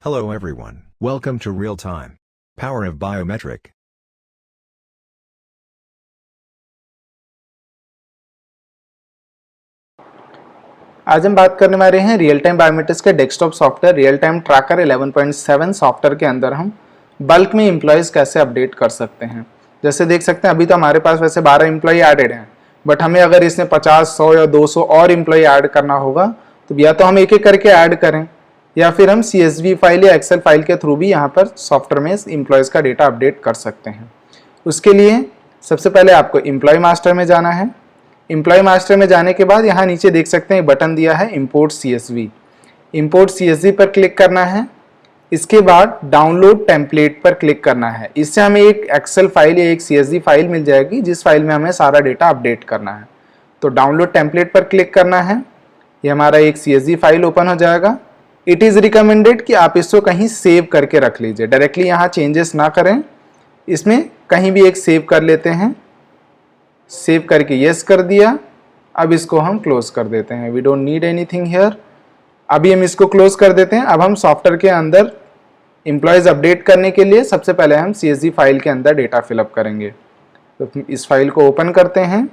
Hello everyone, welcome to Real Time. Power of Biometric. आज हम बात करने वाले हैं रियल टाइम बायोमेट्रिक्स के desktop software real time tracker 11.7 software के अंदर हम बल्क में एम्प्लॉयज़ कैसे अपडेट कर सकते हैं। जैसे देख सकते हैं अभी तो हमारे पास वैसे 12 एम्प्लॉय ऐडेड हैं, बट हमें अगर इसमें 50, 100 या 200 और एम्प्लॉय ऐड करना होगा तो या तो हम एक एक करके ऐड करें या फिर हम CSV फाइल या एक्सेल फाइल के थ्रू भी यहाँ पर सॉफ्टवेयर में एम्प्लॉयज़ का डेटा अपडेट कर सकते हैं। उसके लिए सबसे पहले आपको एम्प्लॉय मास्टर में जाना है। एम्प्लॉय मास्टर में जाने के बाद यहाँ नीचे देख सकते हैं बटन दिया है इंपोर्ट CSV। इंपोर्ट CSV पर क्लिक करना है। इसके बाद डाउनलोड टेम्पलेट पर क्लिक करना है। इससे हमें एक एक्सेल फाइल या एक CSV फाइल मिल जाएगी जिस फाइल में हमें सारा डेटा अपडेट करना है। तो डाउनलोड टेम्पलेट पर क्लिक करना है। ये हमारा एक CSV फाइल ओपन हो जाएगा। इट इज़ रिकमेंडेड कि आप इसको कहीं सेव करके रख लीजिए, डायरेक्टली यहाँ चेंजेस ना करें, इसमें कहीं भी एक सेव कर लेते हैं। सेव करके यस कर दिया। अब इसको हम क्लोज कर देते हैं। We don't need anything here. अभी हम इसको क्लोज कर देते हैं। अब हम सॉफ्टवेयर के अंदर एम्प्लॉयज अपडेट करने के लिए सबसे पहले हम CSV फाइल के अंदर डेटा फिलअप करेंगे। तो इस फाइल को ओपन करते हैं।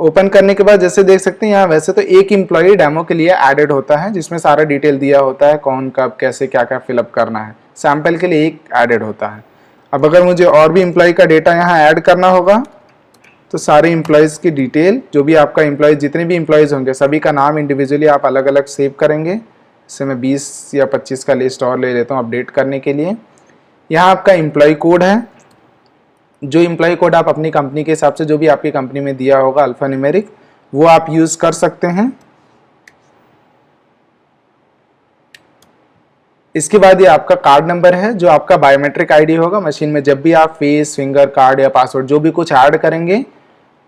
ओपन करने के बाद जैसे देख सकते हैं यहाँ वैसे तो एक एम्प्लॉय डेमो के लिए एडेड होता है जिसमें सारा डिटेल दिया होता है, कौन कब कैसे क्या क्या फिलअप करना है। सैम्पल के लिए एक एडेड होता है। अब अगर मुझे और भी एम्प्लॉय का डेटा यहाँ ऐड करना होगा तो सारे एम्प्लॉयज़ की डिटेल, जो भी आपका एम्प्लॉय, जितने भी एम्प्लॉयज़ होंगे सभी का नाम इंडिविजुअली आप अलग अलग सेव करेंगे। इससे मैं 20 या 25 का लिस्ट और ले लेता हूँ अपडेट करने के लिए। यहाँ आपका एम्प्लॉय कोड है। जो एम्प्लॉय कोड आप अपनी कंपनी के हिसाब से जो भी आपकी कंपनी में दिया होगा अल्फा न्यूमेरिक, वो आप यूज़ कर सकते हैं। इसके बाद ये आपका कार्ड नंबर है जो आपका बायोमेट्रिक आईडी होगा। मशीन में जब भी आप फेस, फिंगर, कार्ड या पासवर्ड जो भी कुछ ऐड करेंगे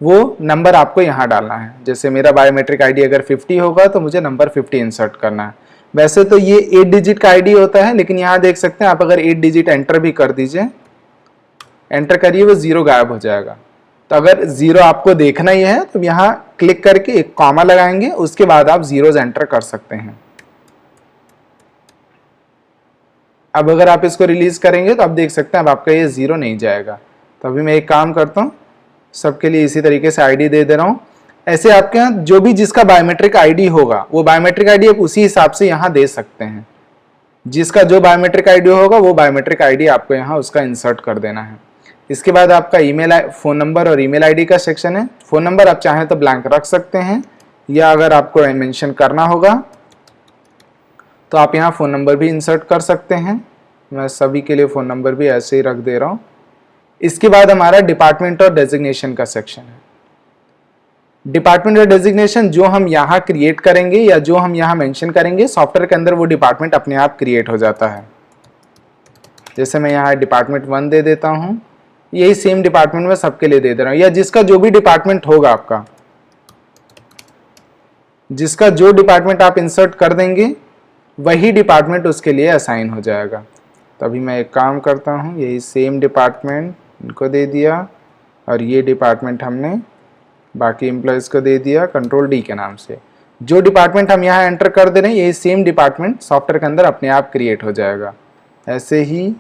वो नंबर आपको यहाँ डालना है। जैसे मेरा बायोमेट्रिक आईडी अगर 50 होगा तो मुझे नंबर 50 इंसर्ट करना है। वैसे तो ये 8 डिजिट का आईडी होता है, लेकिन यहाँ देख सकते हैं आप अगर 8 डिजिट एंटर भी कर दीजिए, एंटर करिए, वो 0 गायब हो जाएगा। तो अगर 0 आपको देखना ही है तो यहाँ क्लिक करके एक कॉमा लगाएंगे, उसके बाद आप जीरोज एंटर कर सकते हैं। अब अगर आप इसको रिलीज करेंगे तो आप देख सकते हैं अब आपका ये 0 नहीं जाएगा। तो अभी मैं एक काम करता हूँ, सबके लिए इसी तरीके से आईडी दे रहा हूँ। ऐसे आपके यहाँ जो भी जिसका बायोमेट्रिक आईडी होगा वो बायोमेट्रिक आईडी आप उसी हिसाब से यहाँ दे सकते हैं। जिसका जो बायोमेट्रिक आईडी होगा वो बायोमेट्रिक आईडी आपको यहाँ उसका इंसर्ट कर देना है। इसके बाद आपका ईमेल, फ़ोन नंबर और ईमेल आईडी का सेक्शन है। फ़ोन नंबर आप चाहें तो ब्लैंक रख सकते हैं, या अगर आपको मेंशन करना होगा तो आप यहाँ फ़ोन नंबर भी इंसर्ट कर सकते हैं। मैं सभी के लिए फ़ोन नंबर भी ऐसे ही रख दे रहा हूँ। इसके बाद हमारा डिपार्टमेंट और डेजिग्नेशन का सेक्शन है। डिपार्टमेंट और डेजिग्नेशन जो हम यहाँ क्रिएट करेंगे या जो हम यहाँ मेंशन करेंगे, सॉफ्टवेयर के अंदर वो डिपार्टमेंट अपने आप क्रिएट हो जाता है। जैसे मैं यहाँ डिपार्टमेंट 1 दे देता हूँ, यही सेम डिपार्टमेंट में सबके लिए दे रहा हूँ। या जिसका जो भी डिपार्टमेंट होगा आपका, जिसका जो डिपार्टमेंट आप इंसर्ट कर देंगे वही डिपार्टमेंट उसके लिए असाइन हो जाएगा। तो अभी मैं एक काम करता हूँ, यही सेम डिपार्टमेंट इनको दे दिया और ये डिपार्टमेंट हमने बाकी एम्प्लॉयज़ को दे दिया कंट्रोल D के नाम से। जो डिपार्टमेंट हम यहाँ एंटर कर दे रहे हैं यही सेम डिपार्टमेंट सॉफ्टवेयर के अंदर अपने आप क्रिएट हो जाएगा। ऐसे ही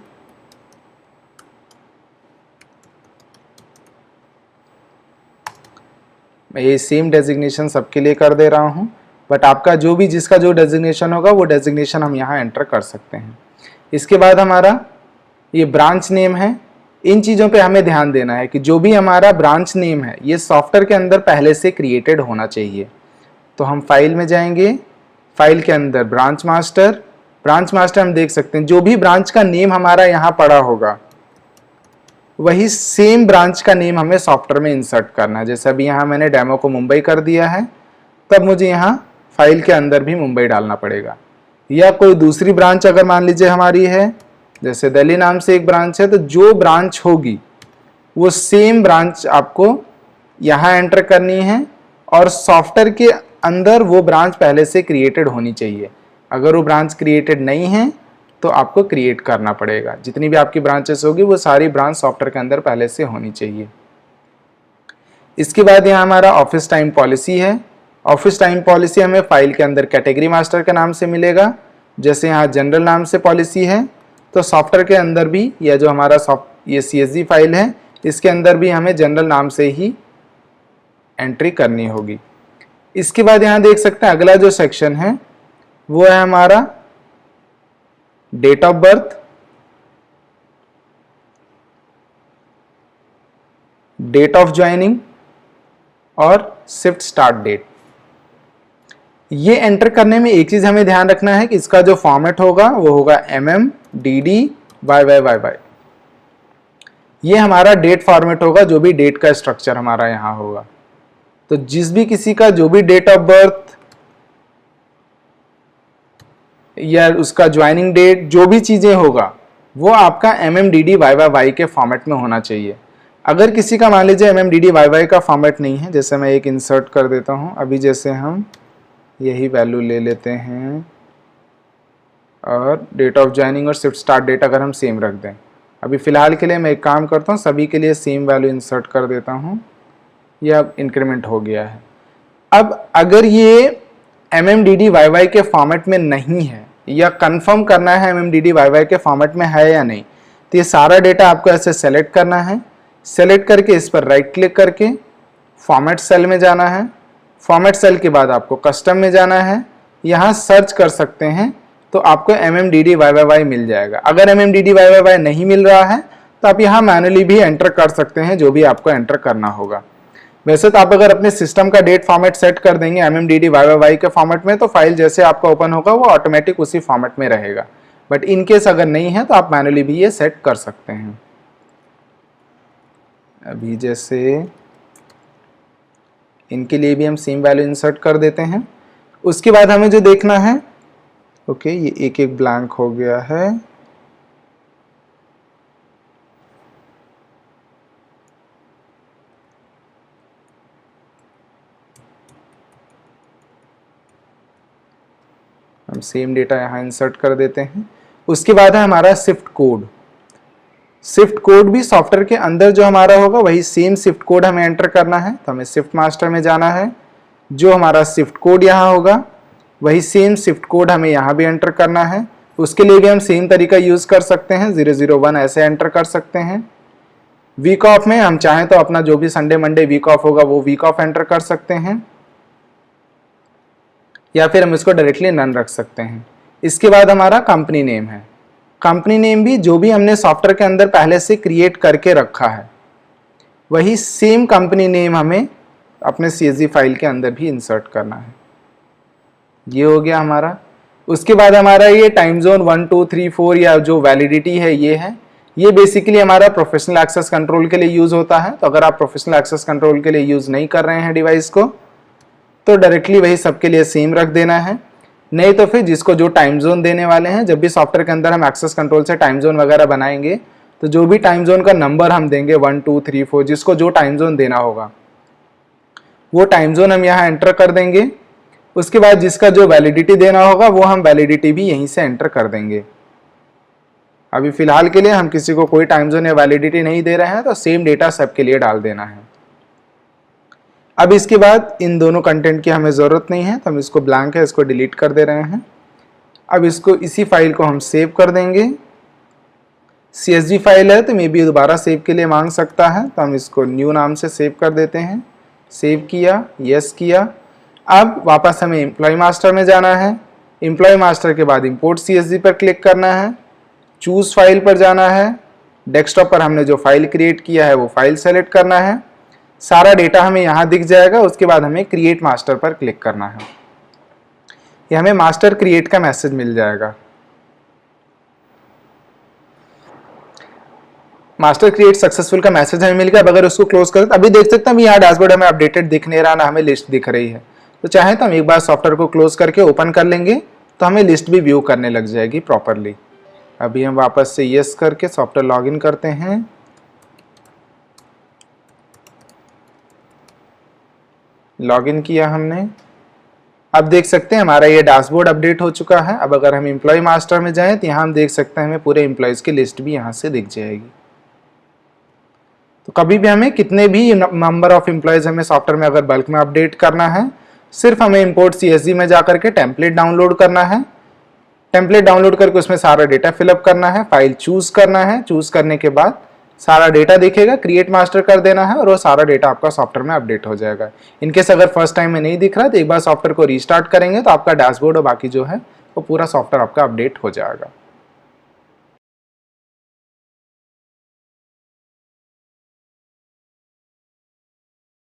मैं ये सेम डेजिग्नेशन सबके लिए कर दे रहा हूँ, बट आपका जो भी जिसका जो डेजिग्नेशन होगा वो डेजिग्नेशन हम यहाँ एंटर कर सकते हैं। इसके बाद हमारा ये ब्रांच नेम है। इन चीज़ों पे हमें ध्यान देना है कि जो भी हमारा ब्रांच नेम है ये सॉफ्टवेयर के अंदर पहले से क्रिएटेड होना चाहिए। तो हम फाइल में जाएंगे, फाइल के अंदर ब्रांच मास्टर हम देख सकते हैं जो भी ब्रांच का नेम हमारा यहाँ पड़ा होगा वही सेम ब्रांच का नेम हमें सॉफ्टवेयर में इंसर्ट करना है। जैसे अभी यहाँ मैंने डेमो को मुंबई कर दिया है, तब मुझे यहाँ फाइल के अंदर भी मुंबई डालना पड़ेगा। या कोई दूसरी ब्रांच अगर मान लीजिए हमारी है, जैसे दिल्ली नाम से एक ब्रांच है, तो जो ब्रांच होगी वो सेम ब्रांच आपको यहाँ एंटर करनी है और सॉफ्टवेयर के अंदर वो ब्रांच पहले से क्रिएटेड होनी चाहिए। अगर वो ब्रांच क्रिएटेड नहीं है तो आपको क्रिएट करना पड़ेगा। जितनी भी आपकी ब्रांचेस होगी वो सारी ब्रांच सॉफ्टवेयर के अंदर पहले से होनी चाहिए। इसके बाद यहाँ हमारा ऑफिस टाइम पॉलिसी है। ऑफिस टाइम पॉलिसी हमें फाइल के अंदर कैटेगरी मास्टर के नाम से मिलेगा जैसे यहाँ जनरल नाम से पॉलिसी है, तो सॉफ्टवेयर के अंदर भी या जो हमारा ये CSV फाइल है इसके अंदर भी हमें जनरल नाम से ही एंट्री करनी होगी। इसके बाद यहाँ देख सकते हैं अगला जो सेक्शन है वो है हमारा date of birth, date of joining और शिफ्ट स्टार्ट डेट। ये एंटर करने में एक चीज हमें ध्यान रखना है कि इसका जो फॉर्मेट होगा वो होगा YY। ये हमारा डेट फॉर्मेट होगा, जो भी डेट का स्ट्रक्चर हमारा यहाँ होगा। तो जिस भी किसी का जो भी डेट ऑफ बर्थ या उसका ज्वाइनिंग डेट जो भी चीजें होगा वो आपका YY के फॉर्मेट में होना चाहिए। अगर किसी का मान लीजिए YY का फॉर्मेट नहीं है, जैसे मैं एक इंसर्ट कर देता हूं, अभी जैसे हम यही वैल्यू ले लेते हैं और डेट ऑफ ज्वाइनिंग और शिफ्ट स्टार्ट डेट अगर हम सेम रख दें, अभी फिलहाल के लिए मैं एक काम करता हूँ, सभी के लिए सेम वैल्यू इंसर्ट कर देता हूँ। ये अब इंक्रीमेंट हो गया है। अब अगर ये YY के फॉर्मेट में नहीं है या कंफर्म करना है YY के फॉर्मेट में है या नहीं, तो ये सारा डेटा आपको ऐसे सेलेक्ट करना है। सेलेक्ट करके इस पर राइट क्लिक करके फॉर्मेट सेल में जाना है। फॉर्मेट सेल के बाद आपको कस्टम में जाना है, यहाँ सर्च कर सकते हैं तो आपको YY मिल जाएगा। अगर YY नहीं मिल रहा है तो आप यहाँ मैनुअली भी एंटर कर सकते हैं, जो भी आपको एंटर करना होगा। वैसे तो आप अगर अपने सिस्टम का डेट फॉर्मेट सेट कर देंगे YY के फॉर्मेट में, तो फाइल जैसे आपका ओपन होगा वो ऑटोमेटिक उसी फॉर्मेट में रहेगा। बट इन केस अगर नहीं है तो आप मैनुअली भी ये सेट कर सकते हैं। अभी जैसे इनके लिए भी हम सेम वैल्यू इंसर्ट कर देते हैं। उसके बाद हमें जो देखना है, ओके ये एक एक ब्लैंक हो गया है। हम सेम डेटा यहाँ इंसर्ट कर देते हैं। उसके बाद है हमारा शिफ्ट कोड। शिफ्ट कोड भी सॉफ्टवेयर के अंदर जो हमारा होगा वही सेम शिफ्ट कोड हमें एंटर करना है। तो हमें शिफ्ट मास्टर में जाना है, जो हमारा शिफ्ट कोड यहाँ होगा वही सेम शिफ्ट कोड हमें यहाँ भी एंटर करना है। उसके लिए भी हम सेम तरीका यूज कर सकते हैं, 001 ऐसे एंटर कर सकते हैं। वीक ऑफ में हम चाहें तो अपना जो भी संडे मंडे वीक ऑफ होगा वो वीक ऑफ एंटर कर सकते हैं, या फिर हम इसको डायरेक्टली नन रख सकते हैं। इसके बाद हमारा कंपनी नेम है। कंपनी नेम भी जो भी हमने सॉफ्टवेयर के अंदर पहले से क्रिएट करके रखा है वही सेम कंपनी नेम हमें अपने CSV फाइल के अंदर भी इंसर्ट करना है। ये हो गया हमारा। उसके बाद हमारा ये टाइम जोन 1 2 3 4 या जो वैलिडिटी है ये बेसिकली हमारा प्रोफेशनल एक्सेस कंट्रोल के लिए यूज होता है। तो अगर आप प्रोफेशनल एक्सेस कंट्रोल के लिए यूज नहीं कर रहे हैं डिवाइस को, तो डायरेक्टली वही सबके लिए सेम रख देना है। नहीं तो फिर जिसको जो टाइम जोन देने वाले हैं, जब भी सॉफ्टवेयर के अंदर हम एक्सेस कंट्रोल से टाइम जोन वगैरह बनाएंगे तो जो भी टाइम जोन का नंबर हम देंगे 1 2 3 4, जिसको जो टाइम जोन देना होगा वो टाइम जोन हम यहाँ एंटर कर देंगे। उसके बाद जिसका जो वैलिडिटी देना होगा वो हम वैलिडिटी भी यहीं से एंटर कर देंगे। अभी फिलहाल के लिए हम किसी को कोई टाइम जोन या वैलिडिटी नहीं दे रहे हैं, तो सेम डेटा सबके लिए डाल देना है। अब इसके बाद इन दोनों कंटेंट की हमें ज़रूरत नहीं है, तो हम इसको ब्लैंक है, इसको डिलीट कर दे रहे हैं। अब इसको इसी फाइल को हम सेव कर देंगे। CSV फाइल है तो मे बी दोबारा सेव के लिए मांग सकता है, तो हम इसको न्यू नाम से सेव कर देते हैं। सेव किया, यस किया। अब वापस हमें एम्प्लॉय मास्टर में जाना है। एम्प्लॉय मास्टर के बाद इंपोर्ट CSV पर क्लिक करना है, चूज फाइल पर जाना है। डेस्कटॉप पर हमने जो फाइल क्रिएट किया है वो फाइल सेलेक्ट करना है। सारा डेटा हमें यहाँ दिख जाएगा। उसके बाद हमें क्रिएट मास्टर पर क्लिक करना है। ये हमें मास्टर क्रिएट का मैसेज मिल जाएगा। मास्टर क्रिएट सक्सेसफुल का मैसेज हमें मिल गया। अब अगर उसको क्लोज करें तो अभी देख सकते हैं अभी यहाँ डैशबोर्ड हमें अपडेटेड दिख नहीं रहा, ना हमें लिस्ट दिख रही है। तो चाहे तो हम एक बार सॉफ्टवेयर को क्लोज करके ओपन कर लेंगे तो हमें लिस्ट भी व्यू करने लग जाएगी प्रॉपरली। अभी हम वापस से यस करके सॉफ्टवेयर लॉगिन करते हैं। लॉगिन किया हमने। अब देख सकते हैं हमारा ये डैशबोर्ड अपडेट हो चुका है। अब अगर हम एम्प्लॉय मास्टर में जाएं तो यहाँ हम देख सकते हैं हमें पूरे एम्प्लॉयज़ की लिस्ट भी यहाँ से दिख जाएगी। तो कभी भी हमें कितने भी नंबर ऑफ एम्प्लॉयज़ हमें सॉफ्टवेयर में अगर बल्क में अपडेट करना है, सिर्फ हमें इंपोर्ट CSV में जाकर के टेम्पलेट डाउनलोड करना है। टेम्पलेट डाउनलोड करके उसमें सारा डेटा फिलअप करना है, फाइल चूज करना है, चूज करने के बाद सारा डेटा दिखेगा, क्रिएट मास्टर कर देना है और वो सारा डेटा आपका सॉफ्टवेयर में अपडेट हो जाएगा। इनकेस अगर फर्स्ट टाइम में नहीं दिख रहा तो एक बार सॉफ्टवेयर को रीस्टार्ट करेंगे तो आपका डैशबोर्ड और बाकी जो है वो पूरा सॉफ्टवेयर आपका अपडेट हो जाएगा।